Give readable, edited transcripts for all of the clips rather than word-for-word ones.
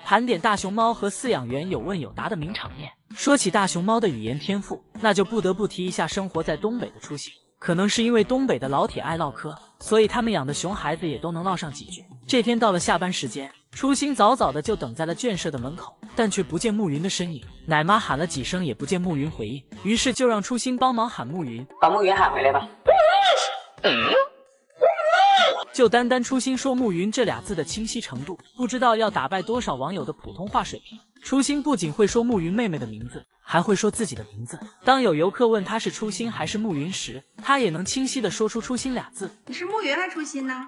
盘点大熊猫和饲养员有问有答的名场面。说起大熊猫的语言天赋，那就不得不提一下生活在东北的初心。可能是因为东北的老铁爱唠嗑，所以他们养的熊孩子也都能唠上几句。这天到了下班时间，初心早早的就等在了圈舍的门口，但却不见暮云的身影。奶妈喊了几声也不见暮云回应，于是就让初心帮忙喊暮云，把暮云喊回来吧。就单单初心说暮云这俩字的清晰程度，不知道要打败多少网友的普通话水平。初心不仅会说暮云妹妹的名字，还会说自己的名字。当有游客问他是初心还是暮云时，他也能清晰地说出初心俩字。你是暮云还是初心呢？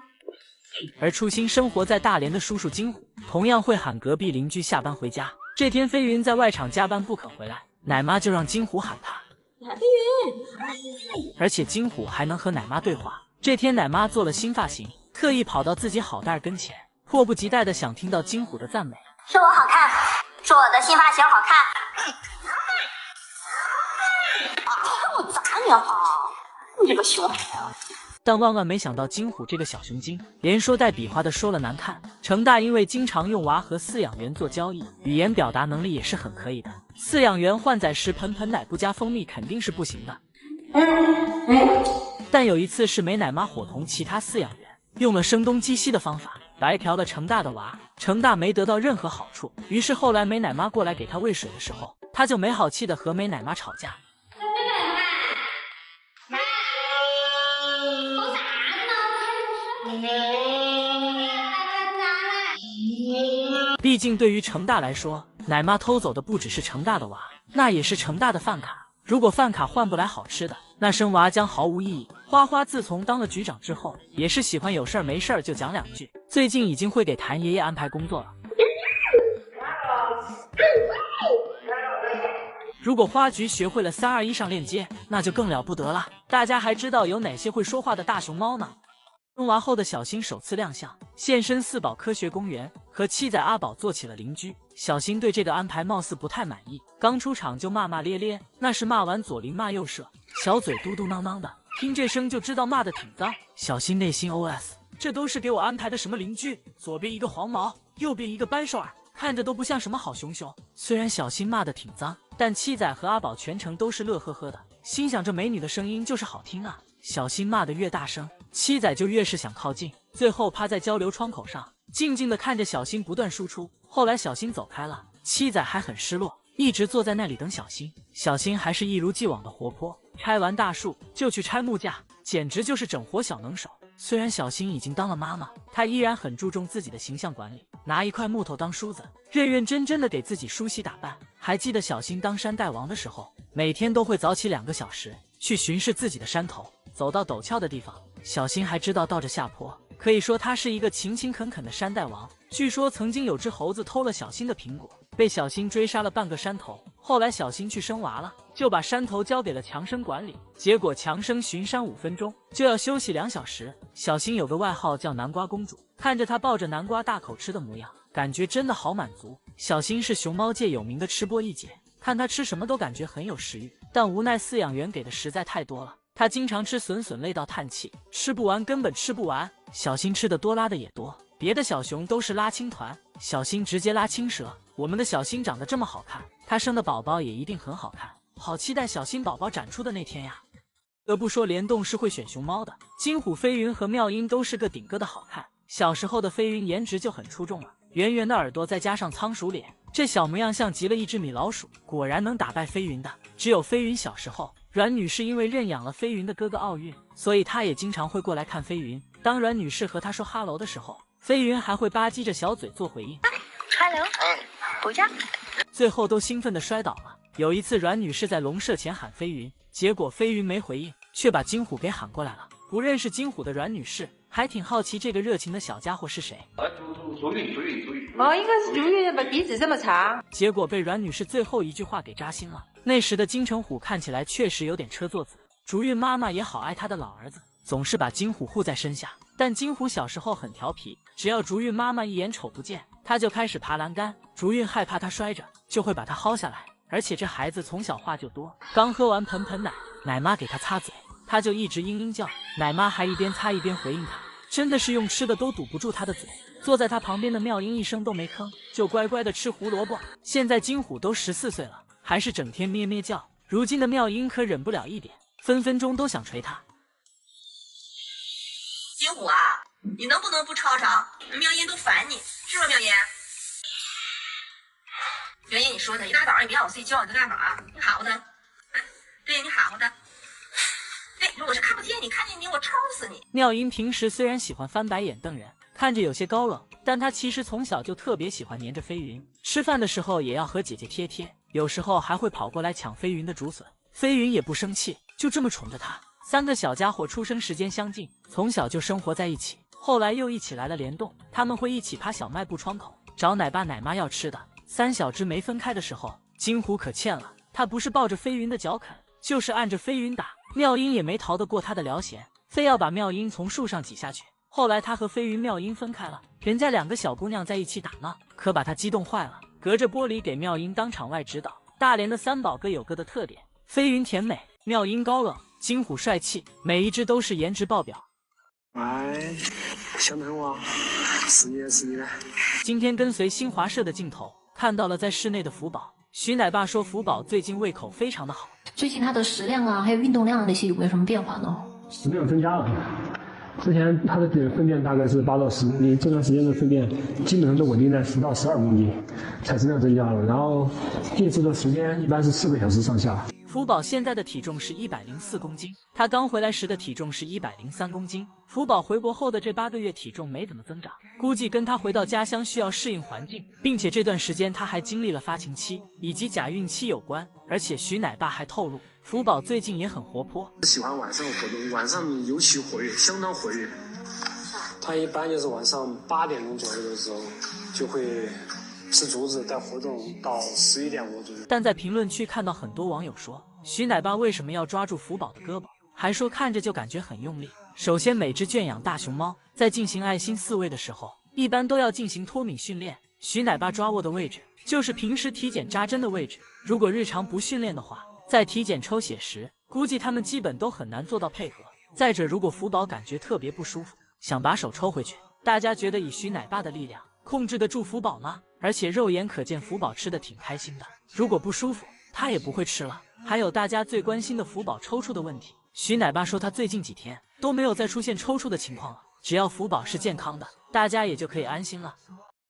而初心生活在大连的叔叔金虎，同样会喊隔壁邻居下班回家。这天飞云在外场加班不肯回来，奶妈就让金虎喊他飞云，而且金虎还能和奶妈对话。这天奶妈做了新发型，特意跑到自己好蛋跟前，迫不及待地想听到金虎的赞美。说我好看，说我的新发型好看。我咋也好，你这个熊孩啊！但万万没想到，金虎这个小熊精连说带比划的说了难看。成大因为经常用娃和饲养员做交易，语言表达能力也是很可以的。饲养员换崽时盆盆奶不加蜂蜜肯定是不行的。但有一次是美奶妈伙同其他饲养员用了声东击西的方法，白嫖了成大的娃，成大没得到任何好处。于是后来美奶妈过来给他喂水的时候，他就没好气的和美奶妈吵架。毕竟对于成大来说，奶妈偷走的不只是成大的娃，那也是成大的饭卡。如果饭卡换不来好吃的，那生娃将毫无意义。花花自从当了局长之后，也是喜欢有事儿没事儿就讲两句。最近已经会给谭爷爷安排工作了。如果花菊学会了321上链接，那就更了不得了。大家还知道有哪些会说话的大熊猫呢？生娃后的小新首次亮相，现身四宝科学公园，和七仔阿宝做起了邻居。小新对这个安排貌似不太满意，刚出场就骂骂咧咧，那是骂完左邻骂右舍，小嘴嘟嘟囔囔的，听这声就知道骂的挺脏。小新内心 OS： 这都是给我安排的什么邻居？左边一个黄毛，右边一个扳手耳，看着都不像什么好熊熊。虽然小新骂的挺脏，但七仔和阿宝全程都是乐呵呵的，心想这美女的声音就是好听啊。小新骂得越大声，七仔就越是想靠近，最后趴在交流窗口上，静静地看着小新不断输出。后来小新走开了，七仔还很失落，一直坐在那里等小新。小新还是一如既往的活泼，拆完大树就去拆木架，简直就是整活小能手。虽然小新已经当了妈妈，她依然很注重自己的形象管理，拿一块木头当梳子，认认真真的给自己梳洗打扮。还记得小新当山大王的时候，每天都会早起2个小时去巡视自己的山头，走到陡峭的地方，小新还知道倒着下坡。可以说他是一个勤勤恳恳的山大王。据说曾经有只猴子偷了小新的苹果，被小新追杀了半个山头。后来小新去生娃了，就把山头交给了强生管理。结果强生巡山5分钟就要休息2小时。小新有个外号叫南瓜公主，看着她抱着南瓜大口吃的模样，感觉真的好满足。小新是熊猫界有名的吃播一姐，看她吃什么都感觉很有食欲，但无奈饲养员给的实在太多了，她经常吃笋累到叹气，吃不完根本吃不完。小新吃的多拉的也多，别的小熊都是拉青团，小新直接拉青蛇。我们的小新长得这么好看，她生的宝宝也一定很好看，好期待小新宝宝展出的那天呀。得不说联动是会选熊猫的，金虎飞云和妙音都是个顶个的好看。小时候的飞云颜值就很出众了，圆圆的耳朵再加上仓鼠脸，这小模样像极了一只米老鼠，果然能打败飞云的只有飞云小时候。阮女士因为认养了飞云的哥哥奥运，所以她也经常会过来看飞云。当阮女士和她说哈喽的时候，飞云还会吧唧着小嘴做回应。哈喽，回家。最后都兴奋地摔倒了。有一次阮女士在笼舍前喊飞云，结果飞云没回应，却把金虎给喊过来了。不认识金虎的阮女士还挺好奇这个热情的小家伙是谁。朱云。哦，应该是朱云，把鼻子这么长。结果被阮女士最后一句话给扎心了。那时的金城虎看起来确实有点车座子，竹韵妈妈也好爱她的老儿子，总是把金虎护在身下。但金虎小时候很调皮，只要竹韵妈妈一眼瞅不见，他就开始爬栏杆。竹韵害怕他摔着，就会把他薅下来。而且这孩子从小话就多，刚喝完盆奶，奶妈给他擦嘴，他就一直嘤嘤叫，奶妈还一边擦一边回应他。真的是用吃的都堵不住他的嘴。坐在他旁边的妙音一声都没吭，就乖乖的吃胡萝卜。现在金虎都14岁了，还是整天咩咩叫。如今的妙音可忍不了一点，分分钟都想捶他。金虎啊，你能不能不吵吵？妙音都烦你，是吧？妙音，妙音，你说他一大早也别让我睡觉，你在干嘛？你好的，对你好的。对，如果是看不见你，看见你我抽死你。妙音平时虽然喜欢翻白眼瞪人，看着有些高冷，但她其实从小就特别喜欢黏着飞云，吃饭的时候也要和姐姐贴贴，有时候还会跑过来抢飞云的竹笋，飞云也不生气，就这么宠着她。3个小家伙出生时间相近，从小就生活在一起，后来又一起来了联动，他们会一起趴小卖部窗口找奶爸奶妈要吃的。3小只没分开的时候，金虎可欠了，他不是抱着飞云的脚啃，就是按着飞云打。妙音也没逃得过他的撩弦，非要把妙音从树上挤下去。后来他和飞云、妙音分开了，人家2个小姑娘在一起打闹，可把他激动坏了，隔着玻璃给妙音当场外指导。大连的3宝各有各的特点，飞云甜美，妙音高冷，金虎帅气，每一只都是颜值爆表。哎，想得很哇，是你的，是你的。今天跟随新华社的镜头看到了在室内的福宝，徐奶爸说福宝最近胃口非常的好。最近他的食量啊，还有运动量那些有没有什么变化呢？食量增加了，之前他的粪便大概是8到10公斤，这段时间的粪便基本上都稳定在10到12公斤，产食量增加了。然后进食的时间一般是4个小时上下。福宝现在的体重是104公斤，他刚回来时的体重是103公斤。福宝回国后的这8个月体重没怎么增长，估计跟他回到家乡需要适应环境，并且这段时间他还经历了发情期以及假孕期有关。而且徐奶爸还透露，福宝最近也很活泼，喜欢晚上活动，晚上尤其活跃，相当活跃。他一般就是晚上8点钟左右的时候就会吃竹子，再活动到11点多左右。但在评论区看到很多网友说，徐奶爸为什么要抓住福宝的胳膊，还说看着就感觉很用力。首先，每只圈养大熊猫在进行爱心饲喂的时候，一般都要进行脱敏训练。徐奶爸抓握的位置就是平时体检扎针的位置，如果日常不训练的话，在体检抽血时，估计他们基本都很难做到配合。再者，如果福宝感觉特别不舒服，想把手抽回去，大家觉得以徐奶爸的力量控制得住福宝吗？而且肉眼可见福宝吃得挺开心的，如果不舒服他也不会吃了。还有大家最关心的福宝抽搐的问题，徐奶爸说他最近几天都没有再出现抽搐的情况了，只要福宝是健康的，大家也就可以安心了。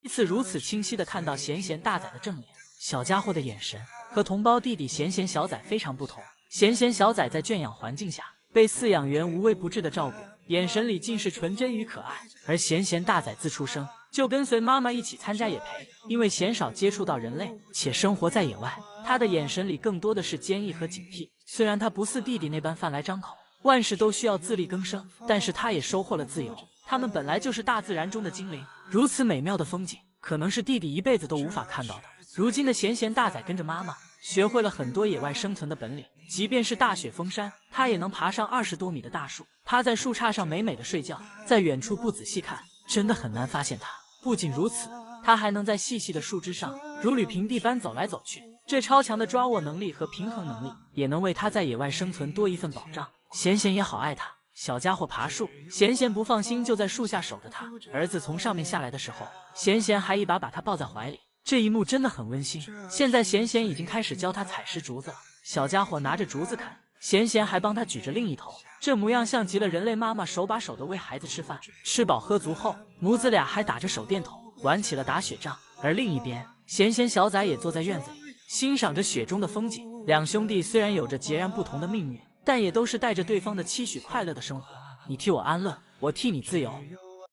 一次如此清晰地看到贤贤大仔的正脸，小家伙的眼神和同胞弟弟贤贤小仔非常不同。贤贤小仔在圈养环境下被饲养员无微不至的照顾，眼神里尽是纯真与可爱。而贤贤大仔自出生就跟随妈妈一起参加野培，因为鲜少接触到人类，且生活在野外，他的眼神里更多的是坚毅和警惕。虽然他不似弟弟那般饭来张口，万事都需要自力更生，但是他也收获了自由。他们本来就是大自然中的精灵，如此美妙的风景，可能是弟弟一辈子都无法看到的。如今的贤贤大仔跟着妈妈，学会了很多野外生存的本领，即便是大雪封山，他也能爬上20多米的大树，趴在树杈上美美的睡觉，在远处不仔细看，真的很难发现他。不仅如此，他还能在细细的树枝上如履平地般走来走去，这超强的抓握能力和平衡能力，也能为他在野外生存多一份保障。贤贤也好爱他，小家伙爬树，贤贤不放心，就在树下守着他。儿子从上面下来的时候，贤贤还一把把他抱在怀里，这一幕真的很温馨。现在贤贤已经开始教他采食竹子了，小家伙拿着竹子啃，贤贤还帮他举着另一头，这模样像极了人类妈妈手把手的喂孩子吃饭。吃饱喝足后，母子俩还打着手电筒玩起了打雪仗。而另一边，贤贤小仔也坐在院子里欣赏着雪中的风景。两兄弟虽然有着截然不同的命运，但也都是带着对方的期许快乐的生活。你替我安乐，我替你自由。